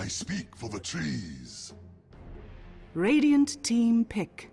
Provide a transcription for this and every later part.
I speak for the trees. Radiant team pick.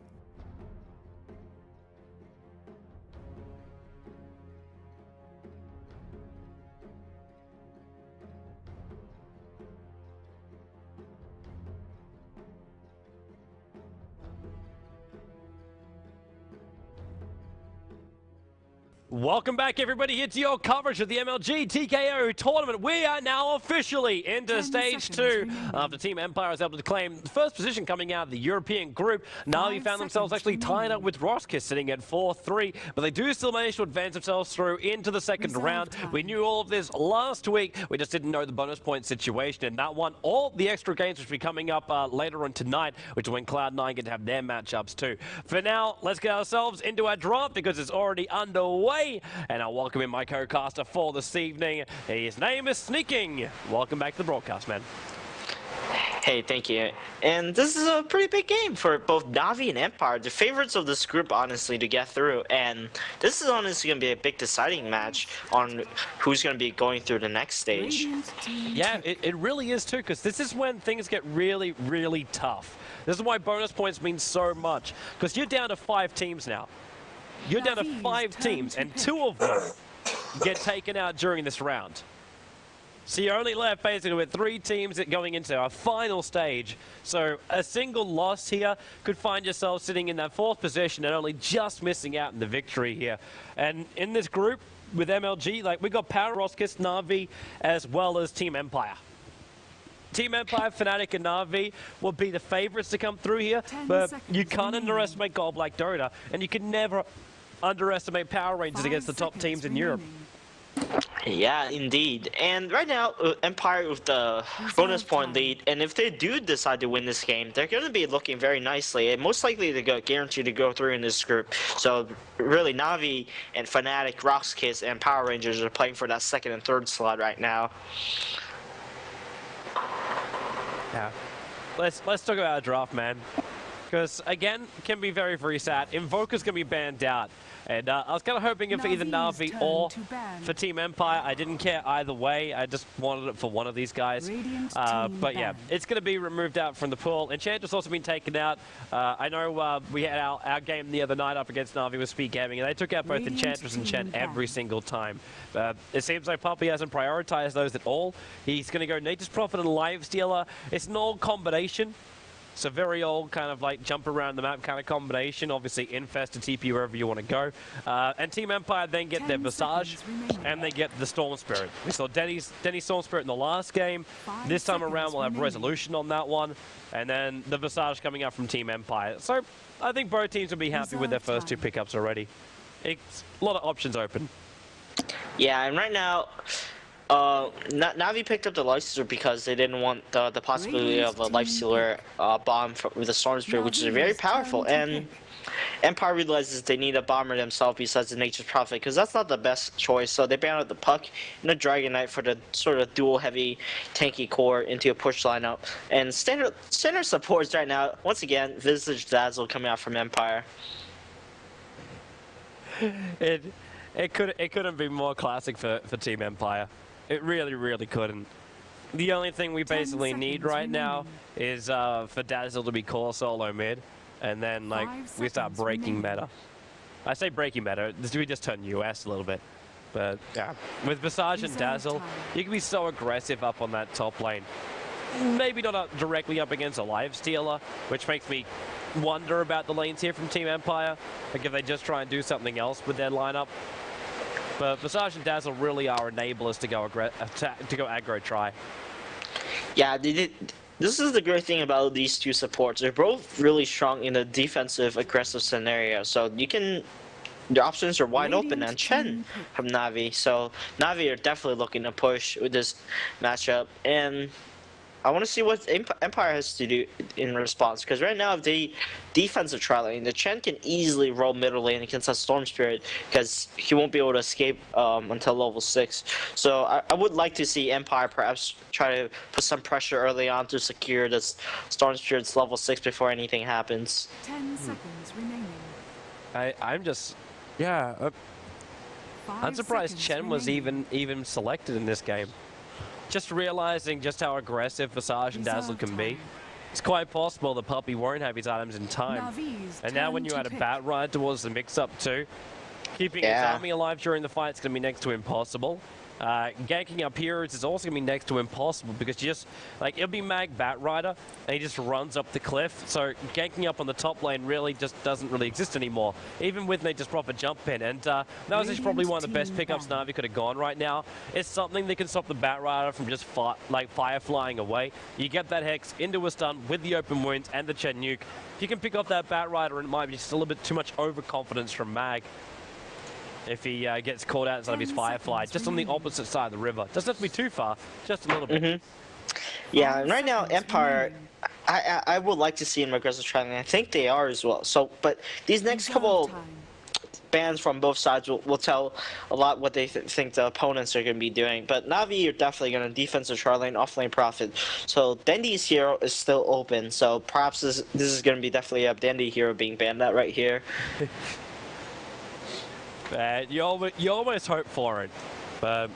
Welcome back, everybody. It's your coverage of the MLG T.K.O tournament. We are now officially into stage 2 after Team Empire was able to claim the first position coming out of the European group. Navi found themselves actually tied up with Roskis sitting at 4-3, but they do still manage to advance themselves through into the second round. We knew all of this last week. We just didn't know the bonus point situation in that one. All the extra games which will be coming up later on tonight, which is when Cloud9 get to have their matchups too. For now, let's get ourselves into our draft because it's already underway. And I'll welcome in my co-caster for this evening. His name is Sneaking. Welcome back to the broadcast, man. Hey, thank you. And this is a pretty big game for both Navi and Empire, the favorites of this group, honestly, to get through. And this is honestly going to be a big deciding match on who's going to be going through the next stage. Yeah, it really is too, because this is when things get really, really tough. This is why bonus points mean so much, because you're down to 5 teams now. You're down to 5 teams, and 2 of them get taken out during this round. So you're only left basically with 3 teams going into our final stage. So a single loss here could find yourself sitting in that 4th position and only just missing out in the victory here. And in this group with MLG, like we got Power, Roskis, Navi, as well as Team Empire. Team Empire, Fnatic, and Navi will be the favorites to come through here, but you can't underestimate gold like Dota, and you can never underestimate Power Rangers against the top teams in Europe. Yeah, indeed. And right now, Empire with the bonus point lead, and if they do decide to win this game, they're going to be looking very nicely, and most likely to go guaranteed to go through in this group. So really, Navi and Fnatic, Roskis, and Power Rangers are playing for that 2nd and 3rd slot right now. Yeah, let's talk about our draft, man. Because again, can be very, very sad. Invoker's gonna be banned out, and I was kind of hoping if either Navi or for Team Empire. I didn't care either way. I just wanted it for one of these guys. But yeah, it's gonna be removed out from the pool. Enchantress also been taken out. I know we had our game the other night up against Navi with Speed Gaming, and they took out both Enchantress and Chen every single time. It seems like Puppy hasn't prioritized those at all. He's gonna go Nature's Prophet and Live Stealer. It's an old combination. It's a very old kind of like jump around the map kind of combination. Obviously, Infest to TP wherever you want to go. And Team Empire then get their Visage and they get the Storm Spirit. We saw Denny's Storm Spirit in the last game. This time around, we'll have Resolution on that one. And then the Visage coming out from Team Empire. So I think both teams will be happy with their first 2 pickups already. It's a lot of options open. Yeah, and right now, Navi picked up the Life Stealer because they didn't want the possibility of a Life Stealer bomb with the Storm Spirit, which is very powerful. And Empire realizes they need a bomber themselves besides the Nature's Prophet, because that's not the best choice. So they banned out the Puck and the Dragon Knight for the sort of dual heavy tanky core into a push lineup. And standard supports right now, once again, Visage Dazzle coming out from Empire. It couldn't be more classic for Team Empire. It really, really couldn't. The only thing we basically need right now is for Dazzle to be core solo mid, and then like we start breaking meta. I say breaking meta, we just turn US a little bit. But yeah, with Visage and Dazzle, you can be so aggressive up on that top lane. Maybe not directly up against a Live Stealer, which makes me wonder about the lanes here from Team Empire. Like if they just try and do something else with their lineup. But Visage and Dazzle really are enablers to go aggro try. Yeah, this is the great thing about these 2 supports. They're both really strong in the defensive, aggressive scenario. So you can, the options are wide open. And Chen from Navi. So Navi are definitely looking to push with this matchup. And I want to see what Empire has to do in response, because right now if they defensive tri lane, the Chen can easily roll middle lane against that Storm Spirit because he won't be able to escape until level 6. So I would like to see Empire perhaps try to put some pressure early on to secure this Storm Spirit's level 6 before anything happens. 10 seconds remaining. I'm just, yeah, I'm surprised Chen was even selected in this game. just realizing just how aggressive Visage and Dazzle can be, it's quite possible the Puppey won't have his items in time. And now when you add a Bat Ride towards the mix-up too, keeping his army alive during the fight is going to be next to impossible. Ganking up heroes is also going to be next to impossible because you just, like, it'll be Mag Bat Rider and he just runs up the cliff. So ganking up on the top lane really just doesn't really exist anymore, even with Nature's Prophet jump in. And that was just probably one of the best pickups Navi could have gone right now. It's something that can stop the Bat Rider from just fire flying away. You get that Hex into a stun with the open wounds and the Chen Nuke. You can pick off that Bat Rider and it might be just a little bit too much overconfidence from Mag. If he gets caught outside of his Firefly, just on the opposite side of the river. Doesn't have to be too far, just a little bit. Yeah, and right now, Empire, I would like to see him aggressive trying. I think they are as well. So, but these next couple bans from both sides will tell a lot what they think the opponents are going to be doing. But Navi are definitely going to defensive char lane, off lane Prophet. So Dendy's hero is still open. So perhaps this is going to be definitely a Dendy hero being banned out right here. You almost hope for it, but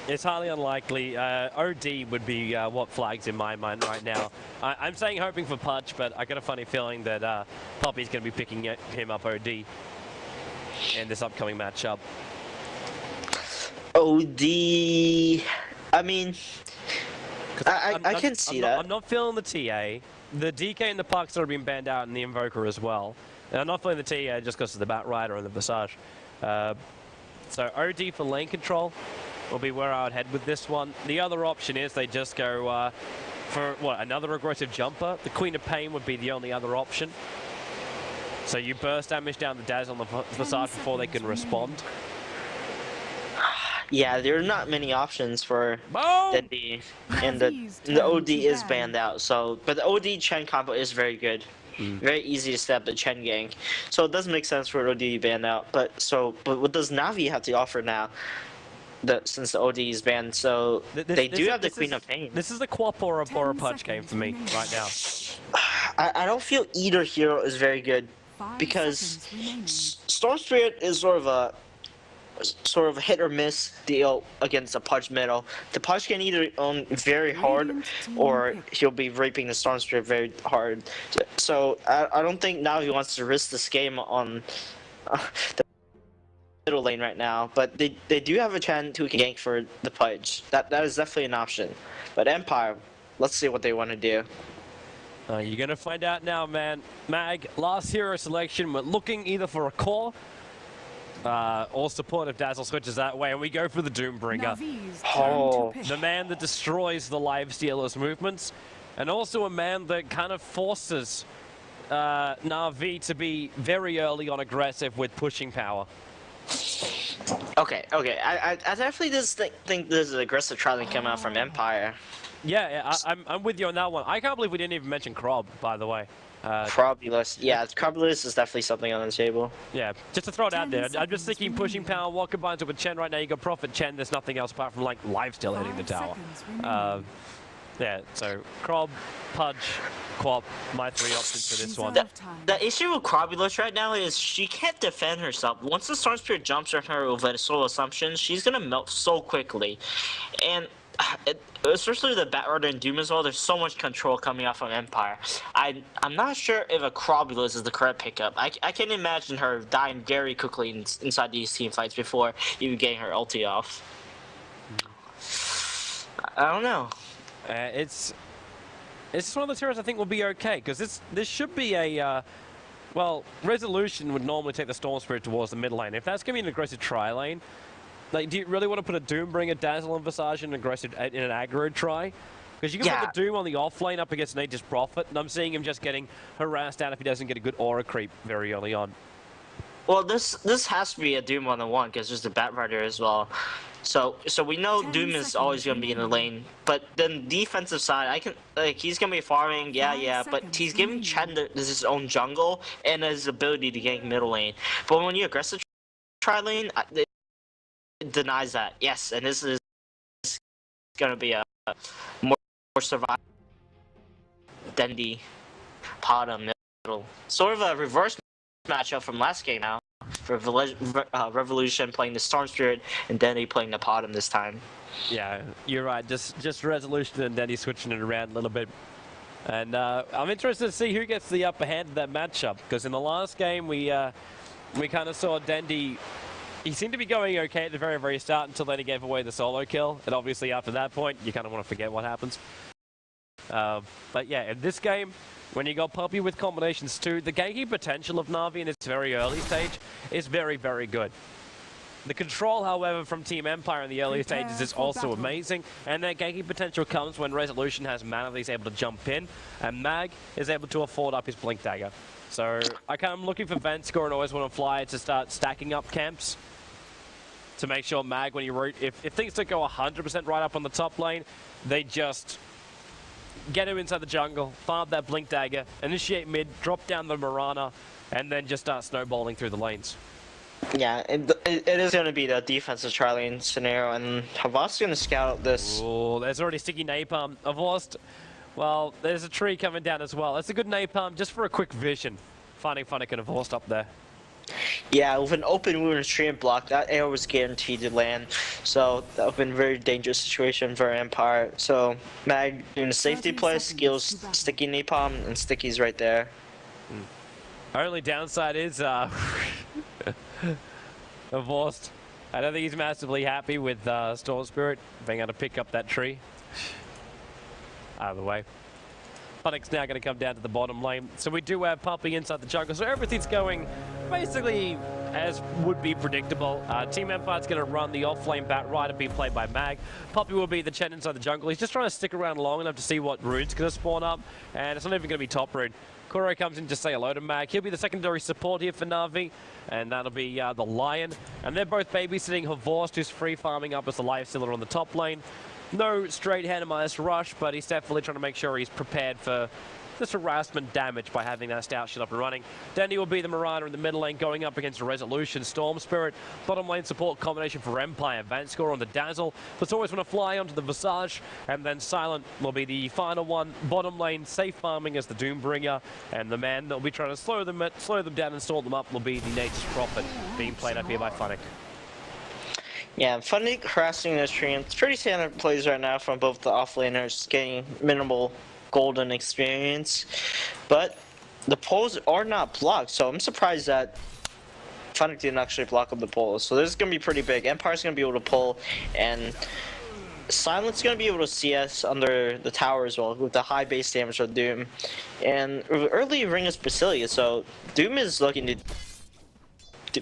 it's highly unlikely. OD would be what flags in my mind right now. I'm saying hoping for Pudge, but I got a funny feeling that Puppey's going to be picking him up OD in this upcoming matchup. OD, I mean, I can see that. I'm not feeling the TA. The DK and the Pucks are being banned out, and the Invoker as well. And I'm not feeling the TA just because of the Bat Rider and the Visage. So OD for lane control will be where I would head with this one. The other option is they just go for, what, another aggressive jumper? The Queen of Pain would be the only other option. So you burst damage down the Dazzle on the Visage before they can respond. Yeah, there are not many options for Dendy, and the OD is banned out. So, but the OD Chen combo is very good. Very easy to step the Chen gank, so it doesn't make sense for OD to ban out. But what does Navi have to offer now? Since the OD is banned, so they do have the Queen of Pain. This is the Quap or a Pudge game for me right now. I don't feel either hero is very good because Storm Spirit is sort of a hit or miss deal against the Pudge middle. The Pudge can either own very hard or he'll be raping the Storm Spirit very hard. So I don't think Navi wants to risk this game on the middle lane right now. But they do have a Chen who can gank for the Pudge. That is definitely an option. But Empire, let's see what they want to do. You're gonna find out now, man. Mag, last hero selection, we're looking either for a core or support if Dazzle switches that way, and we go for the Doombringer. The man that destroys the Lifestealer's movements, and also a man that kind of forces Navi to be very early on aggressive with pushing power. Okay. I definitely just think this is aggressive trying to come out from Empire. Yeah, I'm with you on that one. I can't believe we didn't even mention Krob, by the way. Crobulus. Yeah, Crobulus is definitely something on the table. Yeah, just to throw it out there. I'm just thinking pushing power, what combines it with Chen right now? You got Prophet Chen, there's nothing else apart from like Lifesteal hitting the tower. Yeah, so Krob, Pudge, Quap, my three options for this one. The issue with Crobulus right now is she can't defend herself. Once the Storm Spirit jumps on her with a Soul Assumption, she's gonna melt so quickly. And especially the Bat Rider and Doom as well, there's so much control coming out from Empire. I'm not sure if a Crobulus is the correct pickup. I can imagine her dying very quickly inside these team fights before even getting her ulti off. I don't know. It's just one of those heroes I think will be okay, because this should be a well, Resolution would normally take the Storm Spirit towards the mid lane. If that's going to be an aggressive tri lane, like, do you really want to put a Doombringer, Dazzle, and Visage in an aggro try? Because you can put the Doom on the off lane up against Nature's Prophet, and I'm seeing him just getting harassed out if he doesn't get a good aura creep very early on. Well, this has to be a Doom on the one because there's the Bat Rider as well. So we know Doom is always going to be in the lane, but then defensive side, he's going to be farming, yeah, but he's giving Chen his own jungle and his ability to gank middle lane. But when you aggressive tri lane, it denies that. Yes, and this is going to be a more survival than the bottom middle. Sort of a reverse matchup from last game now. Revolution playing the Storm Spirit, and Denny playing the Potom this time. Yeah, you're right. Just Resolution and Denny switching it around a little bit. And I'm interested to see who gets the upper hand of that matchup, because in the last game we kind of saw Dendy. He seemed to be going okay at the very, very start until then he gave away the solo kill. And obviously after that point, you kind of want to forget what happens. But yeah, in this game, when you got Puppey with combinations too, the ganking potential of Navi in its very early stage is very, very good. The control, however, from Team Empire in the early stages is also amazing, and that ganking potential comes when Resolution has mana that he's able to jump in, and Mag is able to afford up his Blink Dagger. So I'm looking for Vanscore and always want to fly to start stacking up camps to make sure Mag, when you if things don't go 100% right up on the top lane, they just get him inside the jungle, farm that Blink Dagger, initiate mid, drop down the Mirana, and then just start snowballing through the lanes. Yeah, it is going to be the defensive tri-lane scenario, and Havas going to scout out this. Oh, there's already sticky napalm. I've lost. Well, there's a tree coming down as well. That's a good napalm just for a quick vision. Finding Funnick and Havas up there. Yeah, with an open wound and stream block, that arrow was guaranteed to land. So that would have been a very dangerous situation for Empire. So Mag doing the safety play, skills sticky napalm, and sticky's right there. Only downside is Havas. I don't think he's massively happy with Storm Spirit being able to pick up that tree. Out of the way. Funnick's now going to come down to the bottom lane. So we do have Puppey inside the jungle. So everything's going basically as would be predictable. Team Empire's going to run the off-lane bat right and be played by Mag. Puppey will be the Chen inside the jungle. He's just trying to stick around long enough to see what rune's going to spawn up. And it's not even going to be top rune. Kuro comes in to say hello to Mag. He'll be the secondary support here for Navi. And that'll be the Lion. And they're both babysitting Havas, who's free farming up as the life stealer on the top lane. No straight Hannemeier's rush, but he's definitely trying to make sure he's prepared for this harassment damage by having that stout shit up and running. Danny will be the Marauder in the middle lane going up against a Resolution, Storm Spirit. Bottom lane support combination for Empire. Vanscore on the Dazzle. Let's always want to fly onto the Visage. And then Silent will be the final one. Bottom lane safe farming as the Doombringer. And the man that will be trying to slow them down and stall them up will be the Nature's Prophet, being played up here by Funnick. Yeah, Funnick harassing the stream. It's pretty standard plays right now from both the offlaners, getting minimal golden experience. But the poles are not blocked, so I'm surprised that Funnick didn't actually block up the poles. So this is going to be pretty big. Empire's going to be able to pull, and Silent's going to be able to CS under the tower as well, with the high base damage of Doom. And early ring is Basilia, so Doom is looking to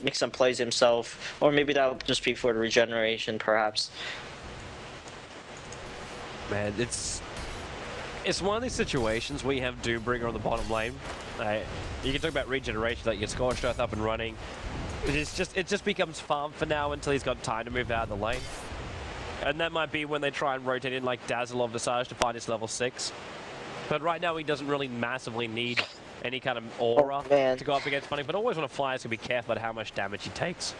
make some plays himself, or maybe that would just be for the regeneration, perhaps. Man, it's one of these situations where you have Doombringer on the bottom lane. You can talk about regeneration, that you get Scorched Earth up and running. It just becomes farm for now until he's got time to move out of the lane. And that might be when they try and rotate in like Dazzle of Visage to find his level 6. But right now he doesn't really massively need any kind of aura to go up against Funnick, but always want to fly, so be careful about how much damage he takes.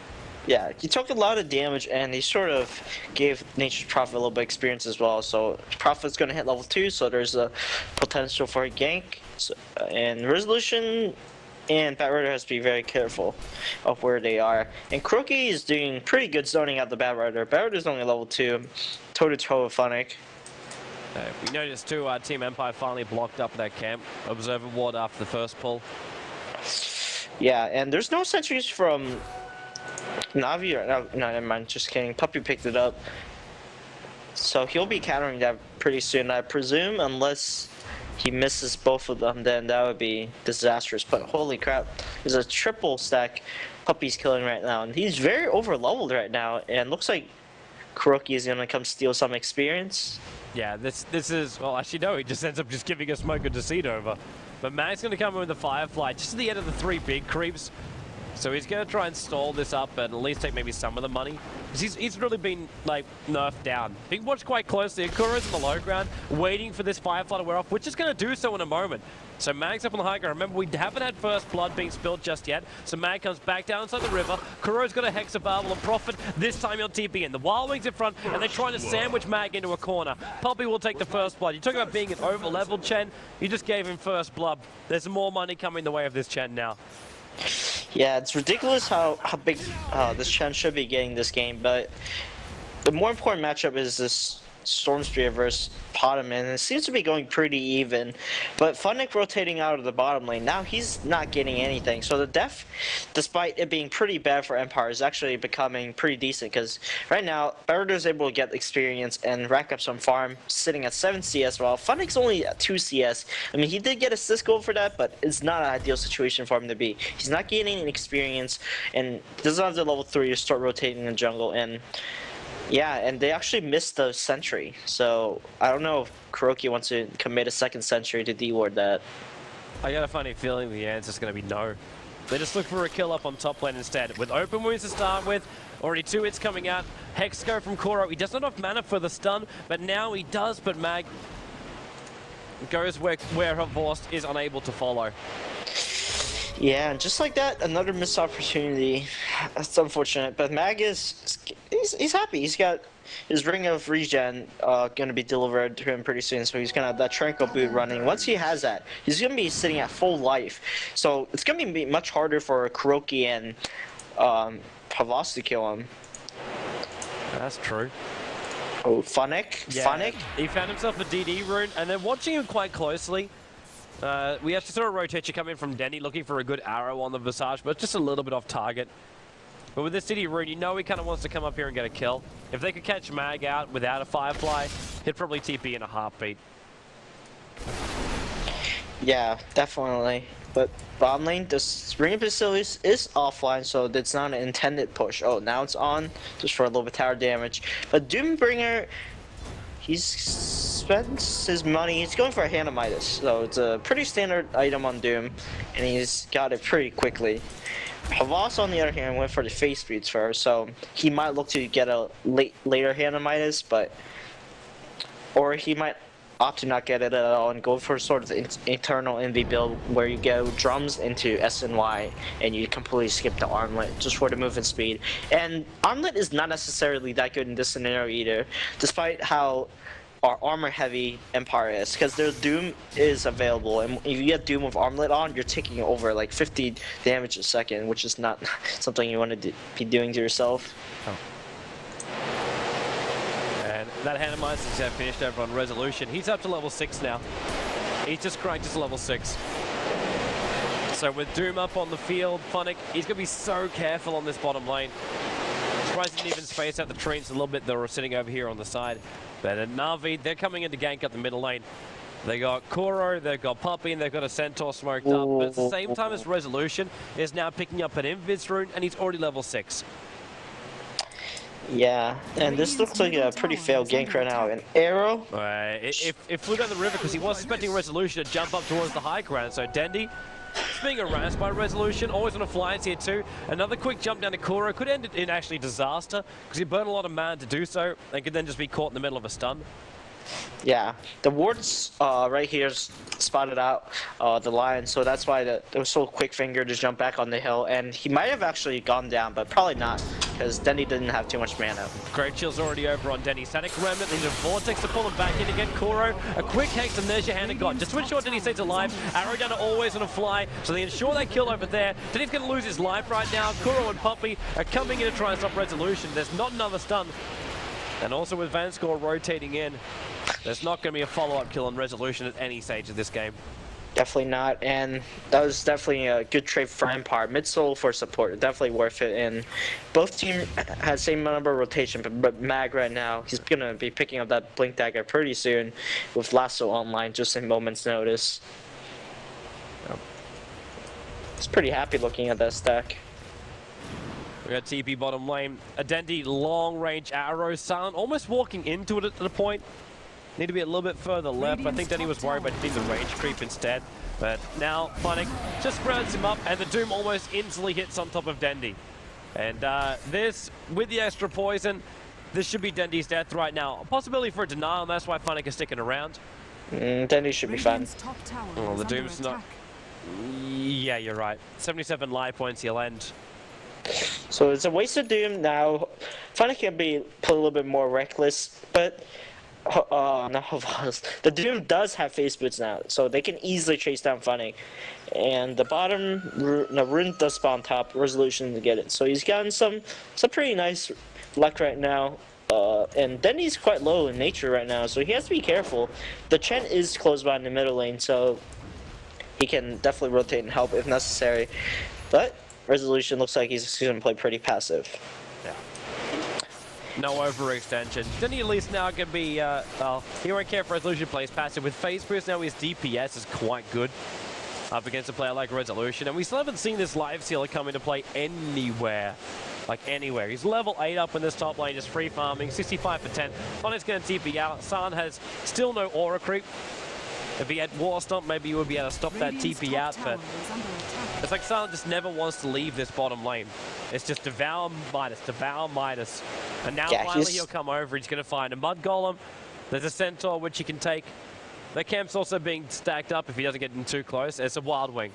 Yeah, he took a lot of damage, and he sort of gave Nature's Prophet a little bit of experience as well. So Prophet's going to hit level 2, so there's a potential for a gank. So, and Resolution and Batrider has to be very careful of where they are. And Crookie is doing pretty good zoning out the Batrider. Batrider's only level 2, toe-to-toe with Funnick. We noticed too, Team Empire finally blocked up that camp. Observer ward after the first pull. Yeah, and there's no sentries from Navi, or no, never mind, just kidding. Puppey picked it up. So he'll be countering that pretty soon, I presume, unless he misses both of them, then that would be disastrous. But holy crap, there's a triple stack Puppey's killing right now, and he's very over-leveled right now, and looks like Kuroki is gonna come steal some experience. Yeah, this is, well, actually no, he just ends up just giving a smoke and deceit over. But Mag's going to come in with the Firefly just at the end of the 3 big creeps. So he's going to try and stall this up and at least take maybe some of the money. Because he's really been, like, nerfed down. Being watched quite closely. Akuro's in the low ground, waiting for this Firefly to wear off, which is going to do so in a moment. So Mag's up on the high ground. Remember, we haven't had first blood being spilled just yet. So Mag comes back down inside the river. Kuro's got a Hexabarbel and Prophet. This time he'll TP in. The Wild Wings in front, and they're trying to sandwich Mag into a corner. Puppey will take the first blood. You talk about being an over-leveled Chen. You just gave him first blood. There's more money coming the way of this Chen now. Yeah, it's ridiculous how big this Chen should be getting this game, but the more important matchup is this Storm Spear versus Potaman, and it seems to be going pretty even. But Funnick rotating out of the bottom lane, now he's not getting anything. So the def, despite it being pretty bad for Empire, is actually becoming pretty decent, because right now, Baruto is able to get experience and rack up some farm, sitting at 7 CS, while Funnick's only at 2 CS. I mean, he did get assist goal for that, but it's not an ideal situation for him to be. He's not gaining experience, and doesn't have the level 3 to start rotating in the jungle, and yeah, and they actually missed the sentry, so I don't know if KuroKy wants to commit a second sentry to deward that. I got a funny feeling the answer's going to be no. They just look for a kill up on top lane instead. With open wounds to start with, already 2 hits coming out. Hex go from Koro. He doesn't have mana for the stun, but now he does, but Mag goes where her Vorst is unable to follow. Yeah, and just like that, another missed opportunity. That's unfortunate, but Mag he's happy. He's got his Ring of Regen gonna be delivered to him pretty soon, so he's gonna have that Tranquil Boot running. Once he has that, he's gonna be sitting at full life. So it's gonna be much harder for KuroKy and Pavos to kill him. That's true. Oh, Funnick? Yeah, Funnick? he found himself a DD rune, and then watching him quite closely, we have to sort of rotate you come in from Denny, looking for a good arrow on the Visage, but just a little bit off target. But with this DD rune, you know he kind of wants to come up here and get a kill. If they could catch Mag out without a Firefly, he'd probably TP in a heartbeat. Yeah, definitely. But bottom lane, this Ring of Basilius is offline, so it's not an intended push. Oh, now it's on, just for a little bit of tower damage. But Doombringer, he's spent his money. He's going for a Hand of Midas, so it's a pretty standard item on Doom, and he's got it pretty quickly. Havas, on the other hand, went for the face speeds first, so he might look to get a later Hand of Midas, but or he might opt to not get it at all and go for sort of the eternal envy build where you go drums into SNY and you completely skip the armlet just for the movement speed. And armlet is not necessarily that good in this scenario either, despite how our armor heavy Empire is, because their Doom is available, and if you get Doom with armlet on, you're taking over like 50 damage a second, which is not something you want to be doing to yourself. Oh. And that Hand of Midas has finished over on Resolution. He's up to level 6 now. He's just cranked his level 6. So with Doom up on the field, Funnick, he's going to be so careful on this bottom lane. Surprised he didn't even space out the trees a little bit that were sitting over here on the side. But at Navi, they're coming in to gank up the middle lane. They got Koro, they've got Puppy, and they've got a Centaur smoked up. But at the same time as Resolution is now picking up an Invis rune, and he's already level 6. Yeah, and this looks like a pretty failed gank right now. An arrow? If we go down the river, because he was expecting Resolution to jump up towards the high ground, so Dendy, being harassed by Resolution, always on a flyers here too. Another quick jump down to Koro could end in actually disaster, because he burned a lot of mana to do so, and could then just be caught in the middle of a stun. Yeah, the wards right here spotted out the lion, so that's why it was so quick finger to jump back on the hill, and he might have actually gone down, but probably not, because Denny didn't have too much mana. Great chill's already over on Denny. Static Remnant into Vortex to pull him back in again. Koro, a quick hex, and there's your Hand of God. Just to ensure Denny stays alive, Arrow down always on a fly, so they ensure that kill over there. Denny's going to lose his life right now. Kuro and Puppy are coming in to try and stop Resolution. There's not another stun. And also with Vanscore rotating in, there's not going to be a follow-up kill on Resolution at any stage of this game. Definitely not, and that was definitely a good trade for Empire. Mid-solo for support, definitely worth it, and both teams had same number of rotation, but Mag right now, he's going to be picking up that Blink Dagger pretty soon with Lasso online just in moments notice. He's pretty happy looking at that stack. We got TP bottom lane. A Dendy long-range arrow, Silent almost walking into it at the point. Need to be a little bit further left. I think Denny was worried about doing the range creep instead. But now Funnick just spreads him up, and the Doom almost instantly hits on top of Dendy. And this, with the extra poison, this should be Dendy's death right now. A possibility for a denial, and that's why Funnick is sticking around. Dendy should be fine. Oh, the Doom's not... Yeah, you're right. 77 life points, he'll end. So it's a wasted Doom now. Funnick can be a little bit more reckless, but No, the Doom does have face boots now, so they can easily chase down Funny. And the bottom, no, Rune does spawn top, Resolution to get it. So he's gotten some pretty nice luck right now. And Denny's quite low in nature right now, so he has to be careful. The Chen is close by in the middle lane, so he can definitely rotate and help if necessary. But Resolution looks like he's going to play pretty passive. Yeah. No overextension. Denny at least now can be, well, he won't care if Resolution plays passive. With Phase Boost now, his DPS is quite good up against a player like Resolution. And we still haven't seen this Live Sealer come into play anywhere. Like anywhere. He's level 8 up in this top lane, just free farming, 65 for 10. Funny's going to TP out. San has still no aura creep. If he had War Stomp, maybe he would be able to stop that TP out, but it's like San just never wants to leave this bottom lane. It's just devour Midas, devour Midas. And now finally he'll come over, he's going to find a Mud Golem. There's a Centaur which he can take. The camp's also being stacked up if he doesn't get in too close. It's a Wild Wing.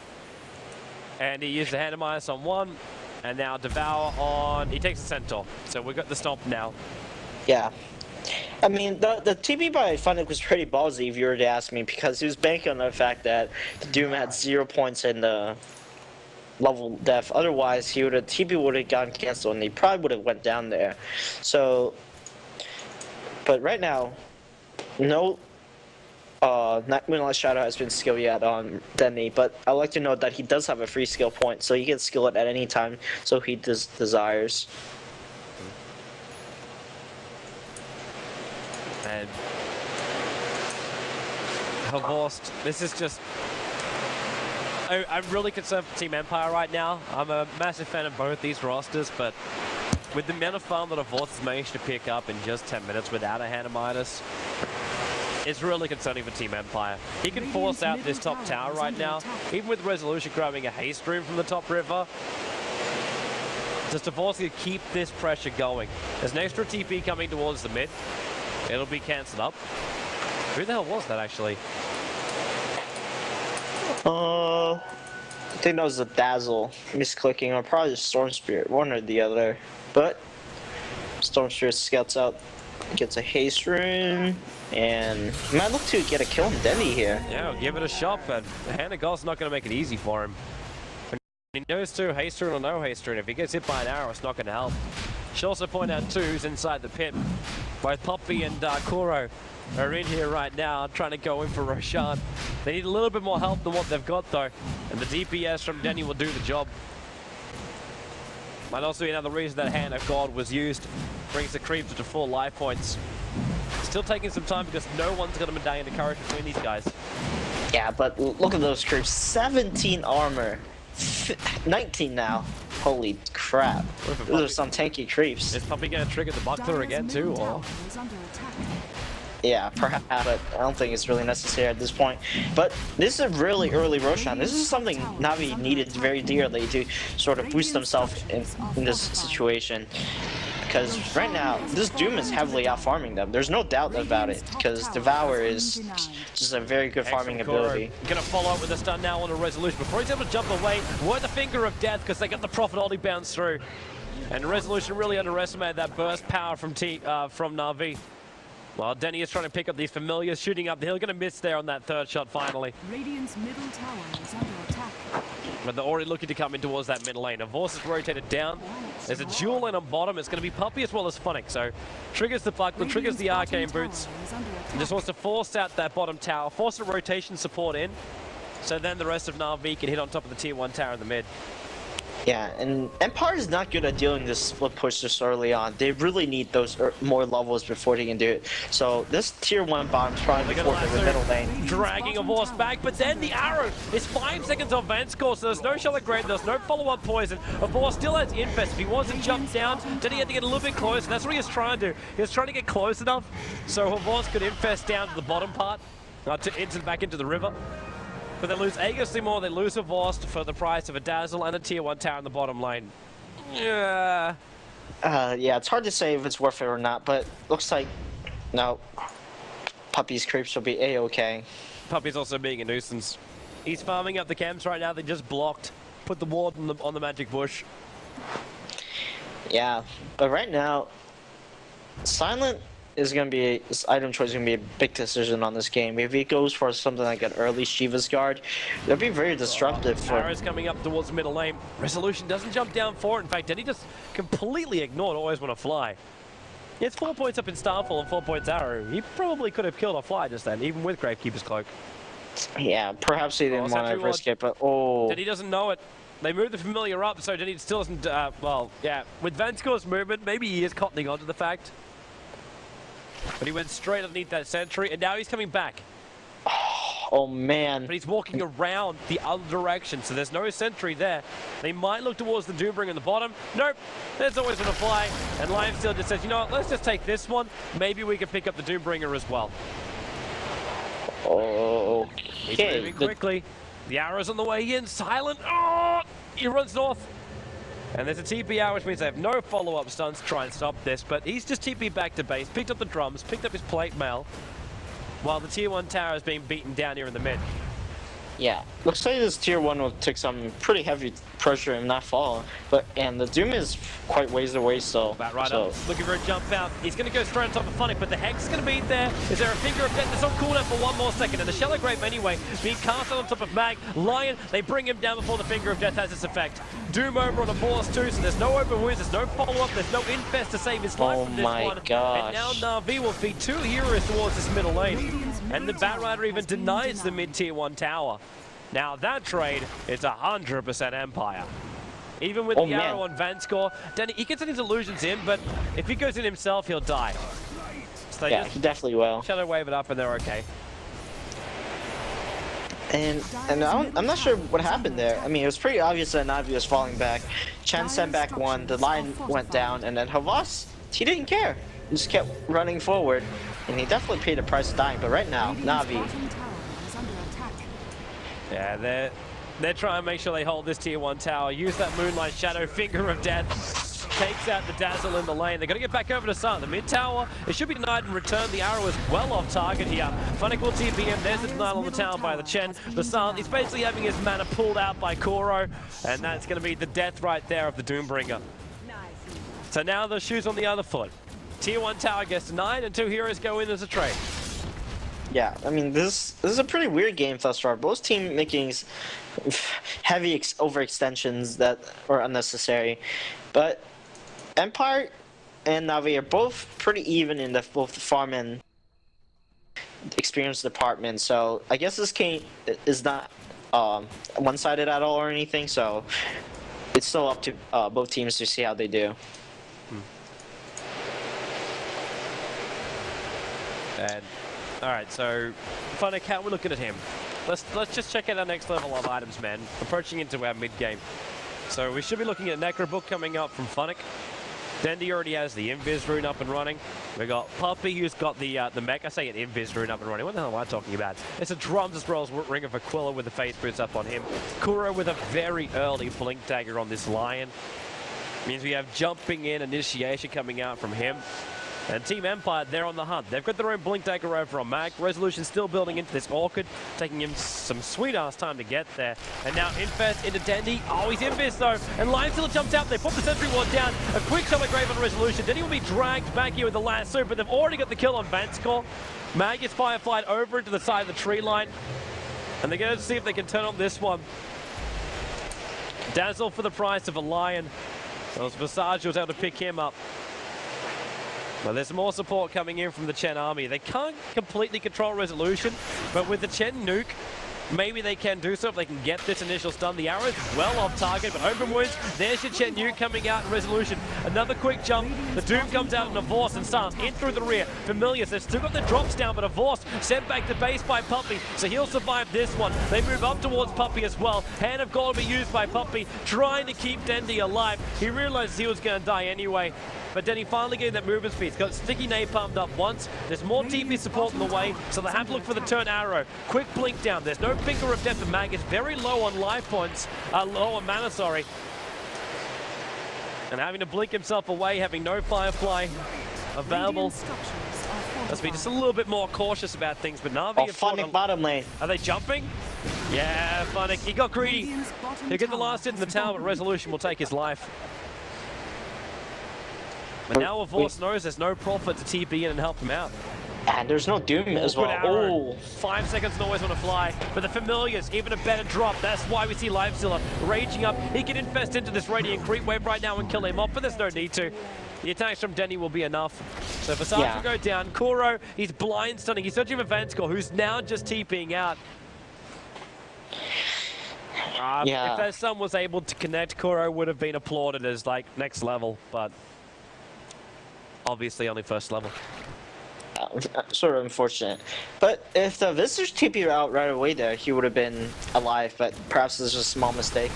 And he used the Hand of Midas on one. And now Devour on... He takes the Centaur. So we've got the Stomp now. Yeah. I mean, the TP by Funnick was pretty ballsy if you were to ask me, because he was banking on the fact that the Doom had 0 points in the level def. Otherwise, TP would have gotten canceled and he probably would have went down there. So... But right now, no... not Moonlight Shadow has been skill yet on Denny, but I like to note that he does have a free skill point, so he can skill it at any time, so he desires. And Horst, this is just... I'm really concerned for Team Empire right now. I'm a massive fan of both these rosters, but with the amount of farm that Horst has managed to pick up in just 10 minutes without a Hand of Midas, it's really concerning for Team Empire. He can force out this top tower right now, even with Resolution grabbing a haste rune from the top river. Just to force you to keep this pressure going. There's an extra TP coming towards the mid. It'll be cancelled up. Who the hell was that actually? I think that was a Dazzle misclicking, or probably the Storm Spirit, one or the other. But Storm Spirit scouts out, gets a haste rune, and he might look to get a kill on Denny here. Yeah, we'll give it a shot, but Hand of God's not going to make it easy for him. He knows too, haste rune or no haste rune. If he gets hit by an arrow, it's not going to help. Should also point out too, who's inside the pit. Both Poppy and Kuro are in here right now, trying to go in for Roshan. They need a little bit more help than what they've got though, and the DPS from Denny will do the job. Might also be another reason that Hand of God was used. Brings the creeps to full life points. Still taking some time because no one's got a medallion of courage between these guys. Yeah, but look at those creeps. 17 armor. 19 now. Holy crap. Those are some tanky creeps. Is Puppy going to trigger the buckler again too, or...? Yeah, perhaps, but I don't think it's really necessary at this point. But this is a really early Roshan. This is something Navi needed very dearly to sort of boost himself in this situation. Because right now, this Doom is heavily out-farming them. There's no doubt about it, because Devour is just a very good farming ability. Gonna follow up with a stun now on a Resolution. Before he's able to jump away, we're the finger of death, because they got the Prophet ulti bounce through. And Resolution really underestimated that burst power from Navi. Well, Denny is trying to pick up these familiars, shooting up the hill. Going to miss there on that third shot finally. Radiant's middle tower is under attack. But they're already looking to come in towards that mid lane. Horse is rotated down. There's a dual lane on bottom. It's going to be Puppy as well as Funnick. So triggers the buckler, triggers the arcane boots. And just wants to force out that bottom tower, force a rotation support in. So then the rest of Navi can hit on top of the tier 1 tower in the mid. Yeah, and Empire is not good at dealing this split push this early on. They really need those more levels before they can do it. So this tier 1 bottom's probably before the middle lane. Dragging a horse back, but then the arrow is 5 seconds on Van score, so there's no shot of grade, there's no follow-up poison. A horse still has infest. If he wants to jump down, then he had to get a little bit close, and that's what he was trying to do. He was trying to get close enough so horse could infest down to the bottom part, back into the river. But they lose Aegis Seymour, they lose a Vorst for the price of a Dazzle and a tier 1 tower in the bottom lane. Yeah. Yeah, it's hard to say if it's worth it or not, but looks like no. Puppy's creeps will be a-okay. Puppy's also being a nuisance. He's farming up the camps right now. They just blocked, put the ward on the magic bush. Yeah, but right now, Silent is gonna be his item choice is gonna be a big decision on this game. If he goes for something like an early Shiva's guard, that'd be very disruptive for. Arrow's coming up towards middle lane. Resolution doesn't jump down for it. In fact, Denny just completely ignored Always Wanna Fly. He has 4 points up in Starfall and 4 points Arrow. He probably could have killed a fly just then, even with Gravekeeper's Cloak. Yeah, perhaps he didn't want to risk it, but oh. Denny doesn't know it. They moved the familiar up, so Denny still doesn't. Well, yeah, with Vanscore's movement, maybe he is cottoning onto the fact. But he went straight underneath that sentry, and now he's coming back. Oh man. But he's walking around the other direction, so there's no sentry there. They might look towards the Doombringer in the bottom. Nope, there's Always Wanna Fly. And Lifesteal just says, you know what, let's just take this one. Maybe we can pick up the Doombringer as well. Okay. He's moving quickly. The arrow's on the way in. Silent. Oh, he runs north. And there's a TP out, which means they have no follow-up stuns to try and stop this. But he's just TP back to base, picked up the drums, picked up his plate mail, while the tier 1 tower is being beaten down here in the mid. Yeah, looks like this tier 1 will take some pretty heavy pressure and not fall. And the Doom is quite ways away, so. About right up, looking for a jump out. He's going to go straight on top of Funnick, but the Hex is going to be there. Is there a Finger of Death that's on cooldown for 1 more second? And the Shallow Grave anyway, being cast on top of Mag. Lion, they bring him down before the Finger of Death has its effect. Doom over on a Boss too, so there's no open wounds, there's no follow-up, there's no Infest to save his life from this one. Oh my gosh. And now Navi will feed 2 heroes towards this middle lane. And the Batrider even denies the mid-tier 1 tower. Now that trade is 100% Empire. Even with the arrow on Vanscore, Danny, he gets his illusions in, but if he goes in himself, he'll die. So yeah, he definitely will. Shadow wave it up and they're okay. And I'm not sure what happened there. I mean, it was pretty obvious that Navi was falling back. Chen sent back 1, the line went down, and then Havas, he didn't care. He just kept running forward, and he definitely paid the price of dying. But right now, Navi. Yeah, they're trying to make sure they hold this tier 1 tower. Use that Moonlight Shadow, Finger of Death. Takes out the Dazzle in the lane. They're going to get back over to Sun. The mid tower, it should be denied in return. The arrow is well off target here. Funnick will TP him. There's the denial on the tower by the Chen. The Sun, he's basically having his mana pulled out by Koro. And that's going to be the death right there of the Doombringer. So now the shoe's on the other foot. Tier 1 tower gets denied and 2 heroes go in as a trade. Yeah, I mean, this is a pretty weird game thus far. Both teams making heavy overextensions that are unnecessary. But Empire and Navi are both pretty even in both the farm and experience department. So I guess this game is not one-sided at all or anything. So it's still up to both teams to see how they do. And all right, so Funnick, how we're looking at him. Let's just check out our next level of items, man. Approaching into our mid game. So we should be looking at Necro Book coming up from Funnick. Dendy already has the Invis rune up and running. We got Puppy, who's got the mech. I say an Invis rune up and running. What the hell am I talking about? It's a Drums as well as Ring of Aquila with the face boots up on him. Kuro with a very early Blink Dagger on this Lion. Means we have jumping in initiation coming out from him. And Team Empire, they're on the hunt. They've got their own Blink Dagger over on Mag. Resolution still building into this Orchid, taking him some sweet-ass time to get there. And now Infest into Dendy. Oh, he's Infest though. And Lion still jumps out. They put the Sentry Ward down. A quick Summer Grave on Resolution. Dendy will be dragged back here with the lasso, but they've already got the kill on Vanscore. Mag gets fireflied over into the side of the tree line. And they're going to see if they can turn on this one. Dazzle for the price of a Lion. Well, Visage was able to pick him up. Well, there's more support coming in from the Chen army. They can't completely control Resolution, but with the Chen nuke, maybe they can do so if they can get this initial stun. The arrow's well off target, but open wounds. There's your Chen nuke coming out in Resolution. Another quick jump. The Doom comes out in a Vorse and Sans in through the rear. Familiars, they've still got the drops down, but a Vorse sent back to base by Puppy, so he'll survive this one. They move up towards Puppy as well. Hand of Gold will be used by Puppy, trying to keep Dendy alive. He realized he was going to die anyway. But then he finally getting that movement speed. He's got Sticky Napalmed up once. There's more TP support in the way, so they have to look for the turn arrow. Quick blink down. There's no Finger of Death for Mag. It's very low on life points. Low on mana, sorry. And having to blink himself away, having no Firefly available. Must be just a little bit more cautious about things, but Navi... Oh, Funnick bottom lane. Are they jumping? Yeah, Funnick. He got greedy. He'll get the last hit in the tower, but Resolution will take his life. But now Avos knows there's no profit to TP in and help him out. And there's no Doom as well. Oh, 5 seconds and always want to fly. But the Familiars, even a better drop. That's why we see Livestealer raging up. He can infest into this Radiant creep wave right now and kill him off, but there's no need to. The attacks from Denny will be enough. So Visage will go down. K.O, he's blind stunning. He's searching for Vanscore, who's now just TPing out. If that Sun was able to connect, K.O would have been applauded as like next level, but obviously only first level. Sort of unfortunate. But if the Visage TP'd out right away there, he would have been alive, but perhaps this was a small mistake.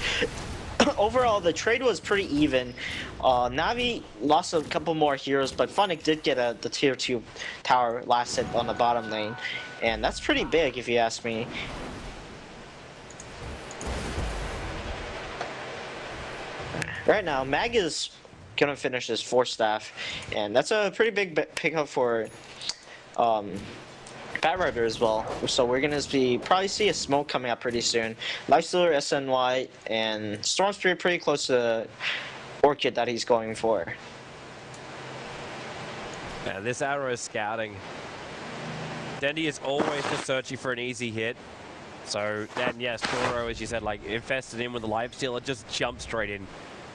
Overall, the trade was pretty even. Navi lost a couple more heroes, but Funnick did get the tier 2 tower last hit on the bottom lane. And that's pretty big if you ask me. Right now, Mag is gonna finish his 4 staff, and that's a pretty big pickup for Batrider as well. So we're gonna probably see a smoke coming up pretty soon. Livestealer, SNY, and Storm Spirit pretty close to Orchid that he's going for. Yeah, this arrow is scouting. Dendy is always just searching for an easy hit. So then yes, K.O, as you said, like infested in with the Livestealer, just jumped straight in.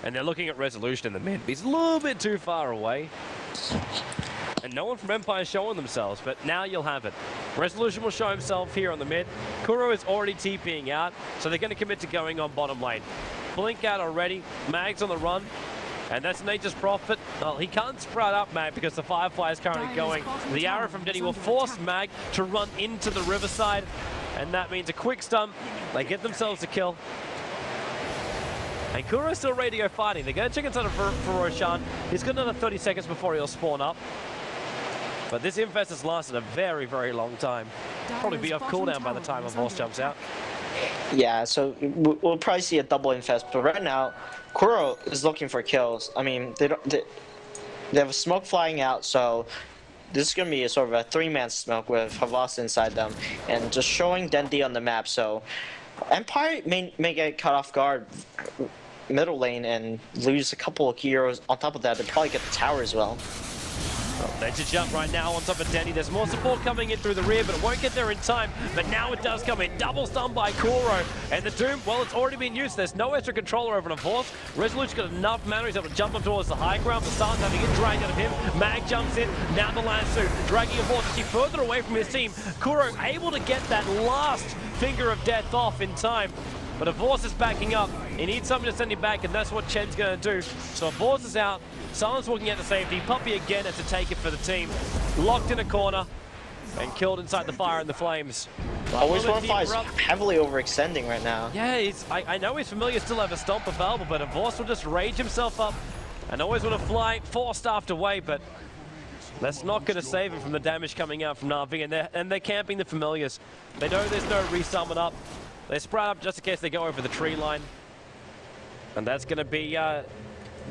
And they're looking at Resolution in the mid. He's a little bit too far away. And no one from Empire is showing themselves, but now you'll have it. Resolution will show himself here on the mid. K.O is already TPing out, so they're going to commit to going on bottom lane. Blink out already. Mag's on the run. And that's Nature's Prophet. Well, he can't sprout up Mag because the Firefly is currently going. The arrow from Denny will force Mag to run into the riverside. And that means a quick stun. They get themselves a kill. And K.O still ready to go fighting. They're going to check inside for Roshan. He's got another 30 seconds before he'll spawn up. But this infest has lasted a very, very long time. Probably be off cooldown by the time Avos jumps out. Yeah, so we'll probably see a double infest. But right now, K.O is looking for kills. I mean, they have a smoke flying out, so this is going to be a sort of a 3-man smoke with Havas inside them. And just showing Dendy on the map, so Empire may get caught off guard middle lane and lose a couple of heroes. On top of that, they probably get the tower as well. They just jump right now on top of Denny. There's more support coming in through the rear, but it won't get there in time. But now it does come in. Double stun by K.O. And the Doom, well, it's already been used. There's no extra controller over an Avos. Resolution's got enough mana. He's able to jump up towards the high ground. The Sun's having it dragged out of him. Mag jumps in. Now the Lancer, dragging Avos actually further away from his team. K.O able to get that last finger of death off in time. But Avos is backing up. He needs something to send him back, and that's what Chen's going to do. So Avos is out. Someone's walking out to safety. Puppy again has to take it for the team. Locked in a corner and killed inside the fire and the flames. Always 1-5 is heavily overextending right now. Yeah, I know he's familiar, still have a stomp available, but Avos will just rage himself up and always want to fly, 4 staffed away, but that's not going to save him from the damage coming out from Navi, and they're camping the familiars. They know there's no resummon up. They sprout up just in case they go over the tree line. And that's going to be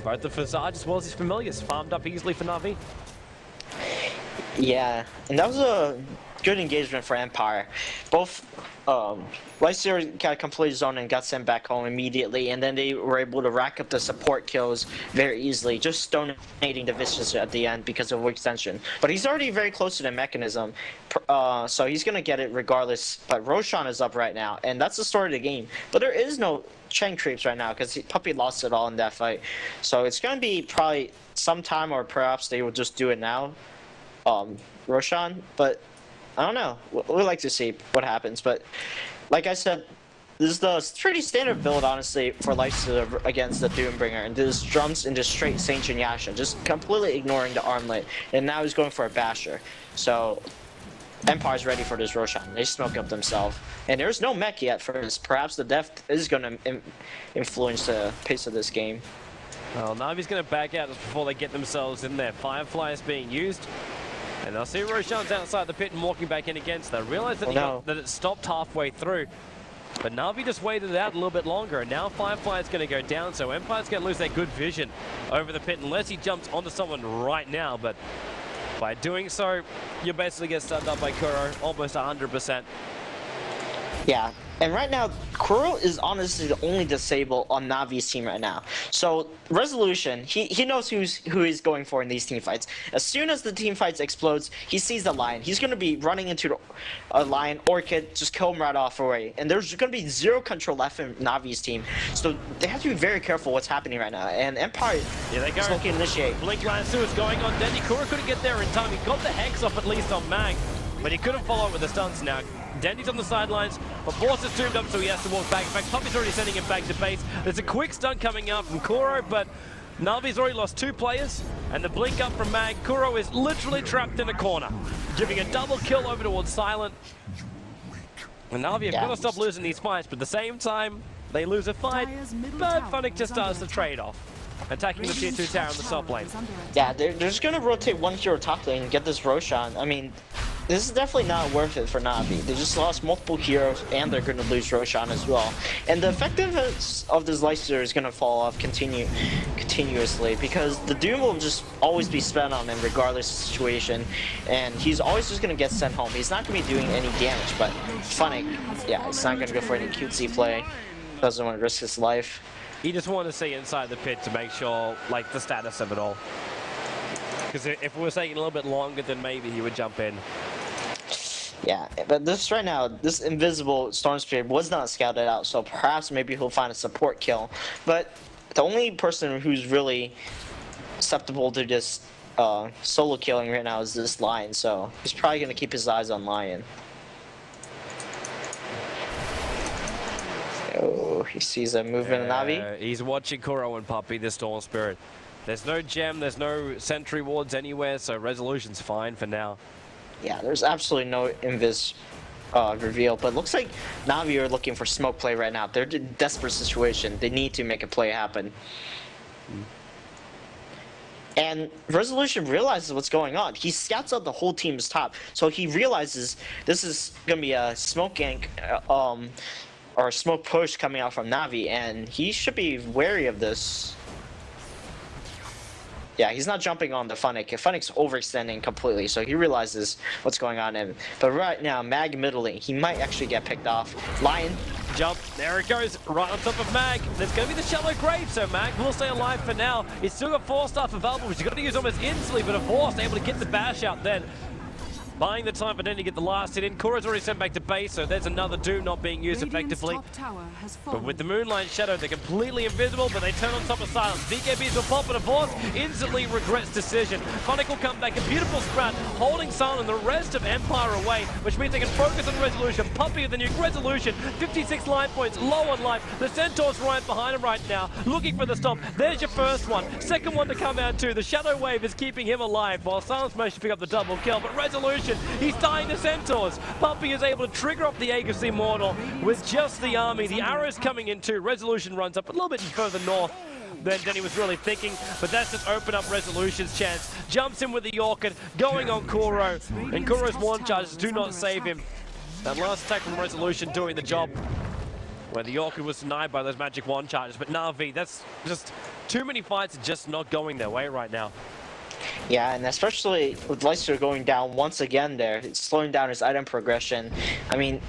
both the Visage as well as his familiars farmed up easily for Navi. Yeah, and that was a good engagement for Empire. Both Livestealer got a complete zone and got sent back home immediately, and then they were able to rack up the support kills very easily, just donating the Vicious at the end because of extension. But he's already very close to the mechanism, so he's going to get it regardless. But Roshan is up right now, and that's the story of the game. But there is no Chen creeps right now because Puppy lost it all in that fight. So it's going to be probably sometime, or perhaps they will just do it now, Roshan. But I don't know. We'd like to see what happens. But like I said, this is the pretty standard build, honestly, for Livestealer against the Doombringer. And this jumps into straight Saint Yasha, just completely ignoring the armlet. And now he's going for a Basher. So Empire's ready for this Roshan. They smoke up themselves. And there's no mech yet for this. Perhaps the depth is going to influence the pace of this game. Well, Navi's going to back out just before they get themselves in there. Firefly is being used. And they'll see Roshan's outside the pit and walking back in again. So they realize that, that it stopped halfway through. But Navi just waited it out a little bit longer. And now Firefly is going to go down. So Empire's going to lose their good vision over the pit unless he jumps onto someone right now. But by doing so, you basically get stunned up by K.O. almost 100%. Yeah, And right now, Kuro is honestly the only disable on Navi's team right now. So Resolution, he knows who he's going for in these team fights. As soon as the team fights explodes, he sees the Lion. He's going to be running into a Lion, Orchid, just kill him right off away. And there's going to be zero control left in Navi's team. So they have to be very careful what's happening right now. And Empire is looking to initiate. Blink Lancer is going on Dendy. Kuro couldn't get there in time. He got the Hex off at least on Mag, but he couldn't follow it with the stunts now. Dendy's on the sidelines, but Boss is zoomed up, so he has to walk back. In fact, Puppy's already sending him back to base. There's a quick stun coming out from Kuro, but Navi's already lost 2 players, and the blink up from Mag. Kuro is literally trapped in a corner, giving a double kill over towards Silent. And Navi have got to stop losing these fights, but at the same time, they lose a fight, but Funnick just does the trade-off, attacking the tier 2 tower in the top lane. Yeah, they're just going to rotate one hero top lane and get this Roshan. I mean, this is definitely not worth it for Navi. They just lost multiple heroes, and they're going to lose Roshan as well. And the effectiveness of this Leicester is going to fall off continuously, because the Doom will just always be spent on him regardless of the situation, and he's always just going to get sent home. He's not going to be doing any damage, but Funnick, yeah, it's not going to go for any cutesy play. Doesn't want to risk his life. He just wanted to see inside the pit to make sure, like, the status of it all. Because if it was taking a little bit longer, then maybe he would jump in. Yeah, but this right now, this invisible Storm Spirit was not scouted out, so perhaps maybe he'll find a support kill. But the only person who's really susceptible to just solo killing right now is this Lion, so he's probably going to keep his eyes on Lion. Oh, he sees a movement in Navi. He's watching Kuro and Puppy, the Storm Spirit. There's no gem, there's no sentry wards anywhere, so Resolution's fine for now. Yeah, there's absolutely no invis reveal, but it looks like Navi are looking for smoke play right now. They're in a desperate situation. They need to make a play happen. And Resolution realizes what's going on. He scouts out the whole team's top, so he realizes this is going to be a smoke gank or a smoke push coming out from Navi, and he should be wary of this. Yeah, he's not jumping on the Funnick. Funnick's overextending completely, so he realizes what's going on in him. But right now, Mag middling, he might actually get picked off. Lion. Jump, there it goes, right on top of Mag. There's going to be the shallow grave, so Mag will stay alive for now. He's still got 4 stuff available, which he's got to use almost instantly, but of course, able to get the bash out then. Buying the time for then to get the last hit in. Kuro's already sent back to base, so there's another Doom not being used effectively. But with the Moonlight Shadow, they're completely invisible, but they turn on top of Silence. BKBs will pop, but Force instantly regrets decision. Funnick will come back, a beautiful Sprat, holding Silent the rest of Empire away, which means they can focus on Resolution. Puppy with the new Resolution, 56 line points, low on life. The Centaur's right behind him right now, looking for the stop. There's your first one. Second one to come out too. The Shadow Wave is keeping him alive, while Silence managed to pick up the double kill, but Resolution, he's dying to Centaurs. Puppy is able to trigger up the Aegis Immortal with just the army. The arrows coming in too. Resolution runs up a little bit further north than he was really thinking, but that's just opened up Resolution's chance. Jumps in with the Orchid, going on Kuro, and Kuro's one charges do not save him. That last attack from Resolution doing the job, where the Orchid was denied by those magic one charges, but Navi, that's just too many fights just not going their way right now. Yeah, and especially with Leicester going down once again there, it's slowing down his item progression. I mean,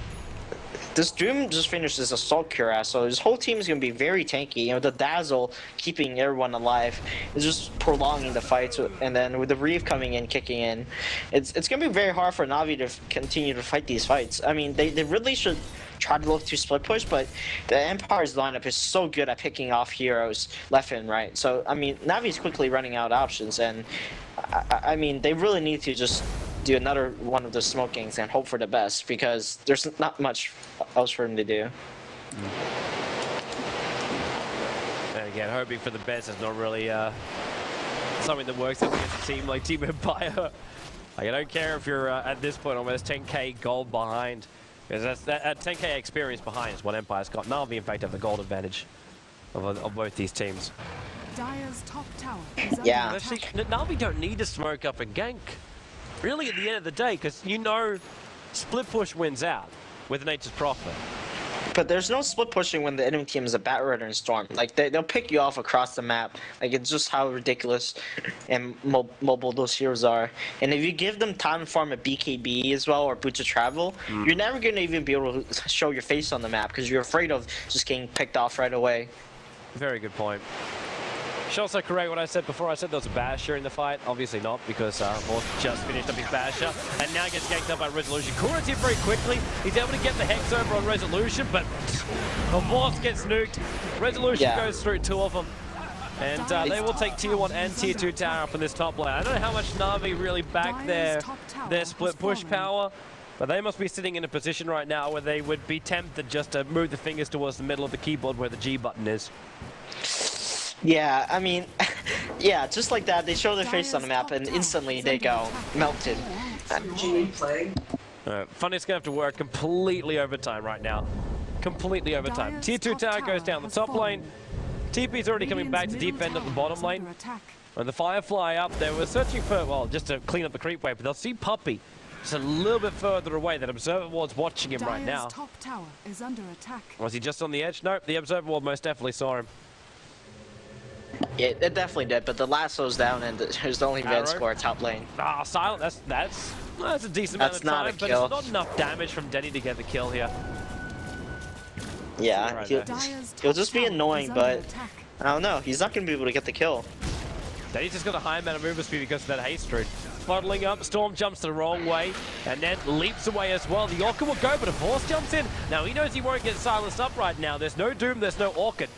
this Doom just finished his Assault Cuirass, so his whole team is going to be very tanky. You know, the Dazzle keeping everyone alive is just prolonging the fights, and then with the Reeve coming in, kicking in, it's going to be very hard for Navi to continue to fight these fights. I mean, they really should try to look to split push, but the Empire's lineup is so good at picking off heroes left and right. So, I mean, Navi's quickly running out of options, and I mean, they really need to just do another one of the smoke gangs and hope for the best, because there's not much else for him to do. And again, hoping for the best is not really something that works against a team like Team Empire. Like, I don't care if you're at this point almost 10k gold behind, because that 10k experience behind is what Empire's got. Navi, in fact, have the gold advantage of both these teams. Dire's top tower is Yeah. under Actually, attack. Navi don't need to smoke up a gank, really, at the end of the day, because you know split push wins out with Nature's Prophet. But there's no split pushing when the enemy team is a Batrider and Storm. Like they'll pick you off across the map. Like it's just how ridiculous and mobile those heroes are. And if you give them time to farm a BKB as well or Boots of Travel, you're never gonna even be able to show your face on the map because you're afraid of just getting picked off right away. Very good point. Should also correct what I said before. I said there was a Basher in the fight. Obviously not, because Morse just finished up his Basher and now gets ganked up by Resolution. Kura's here very quickly. He's able to get the Hex over on Resolution, but Morse gets nuked. Resolution goes through 2 of them. And they will take tier 1 and tier 2 tower up in this top lane. I don't know how much Navi really back their split push power, but they must be sitting in a position right now where they would be tempted just to move the fingers towards the middle of the keyboard where the G button is. Yeah, I mean, yeah, just like that, they show their face on the map and instantly they go melted. Funny's gonna have to work completely overtime right now. Completely overtime. Tier 2 tower goes down the top lane. TP's already coming back to defend up the bottom lane. When the Firefly up, they were searching for, well, just to clean up the creep wave, but they'll see Puppey just a little bit further away. That Observer Ward's watching him right now. Top tower is under attack. Was he just on the edge? Nope, the Observer Ward most definitely saw him. Yeah, it definitely did, but the lasso's down and there's only red score top lane. Ah, Silent, that's a decent amount of time, but it's not enough damage from Denny to get the kill here. Yeah, he'll just be annoying, but I don't know, he's not going to be able to get the kill. Denny's just got a high amount of movement speed because of that haste rune. Bottling up, Storm jumps the wrong way, and then leaps away as well. The Orchid will go, but a Force jumps in. Now he knows he won't get silenced up right now. There's no Doom, there's no Orchid.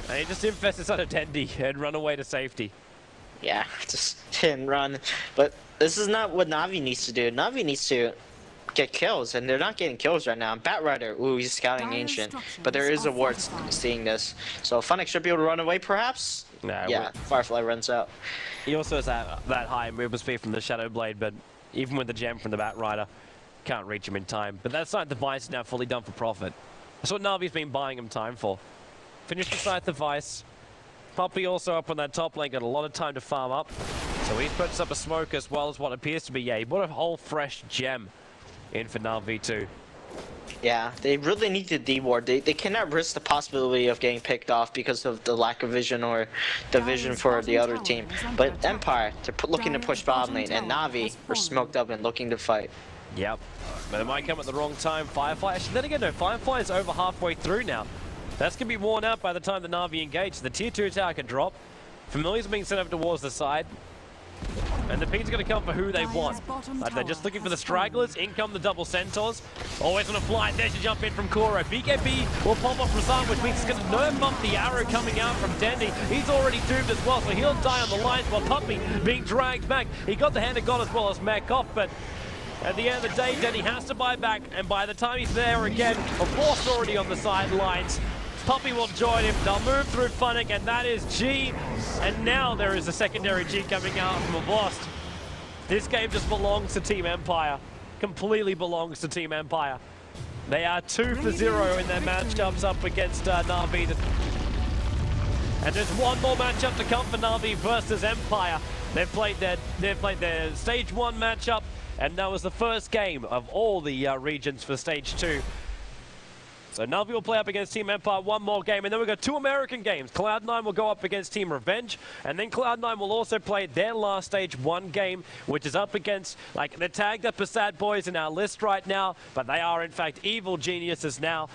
And he just infests inside of Dendy and run away to safety. Yeah, just hit and run. But this is not what Navi needs to do. Navi needs to get kills, and they're not getting kills right now. Batrider, ooh, he's scouting Ancient. But there is a ward seeing this. So Funix should be able to run away, perhaps? Nah, yeah, Firefly runs out. He also has that high movement speed from the Shadow Blade, but even with the gem from the Batrider, can't reach him in time. But that side device is now fully done for profit. That's what Navi's been buying him time for. Finished the side device. Puppey also up on that top lane, got a lot of time to farm up. So he puts up a smoke as well as what appears to be, yeah, he put a whole fresh gem in for Navi too. Yeah, they really need to D-ward. They cannot risk the possibility of getting picked off because of the lack of vision or the vision for the other team. But Empire, they're looking to push bottom lane, and Navi are smoked up and looking to fight. Yep, but it might come at the wrong time. Firefly, actually, then again, no, Firefly is over halfway through now. That's going to be worn out by the time the Navi engage. The tier 2 tower can drop. Familiars being sent over towards the side. And the P's going to come for who they want. They're just looking for the stragglers. In come the double centaurs. Always on a flight. There to jump in from Kuro. BKB will pop off from Sam, which means it's going to nerf up the arrow coming out from Dendy. He's already doomed as well, so he'll die on the lines while Puppey being dragged back. He got the hand of God as well as Mac off, but at the end of the day, Denny has to buy back, and by the time he's there again, a Force already on the sidelines. Puppey will join him. They'll move through Funnick, and that is G. And now there is a secondary G coming out from a Lost. This game just belongs to Team Empire. Completely belongs to Team Empire. They are 2 for 0 in their matchups up against Navi. And there's one more matchup to come for Navi versus Empire. They've played their stage 1 matchup, and that was the first game of all the regions for stage 2. So Navi will play up against Team Empire one more game, and then we've got 2 American games. Cloud9 will go up against Team Revenge, and then Cloud9 will also play their last stage 1 game, which is up against, like, they're tagged up as sad boys in our list right now, but they are in fact evil geniuses now.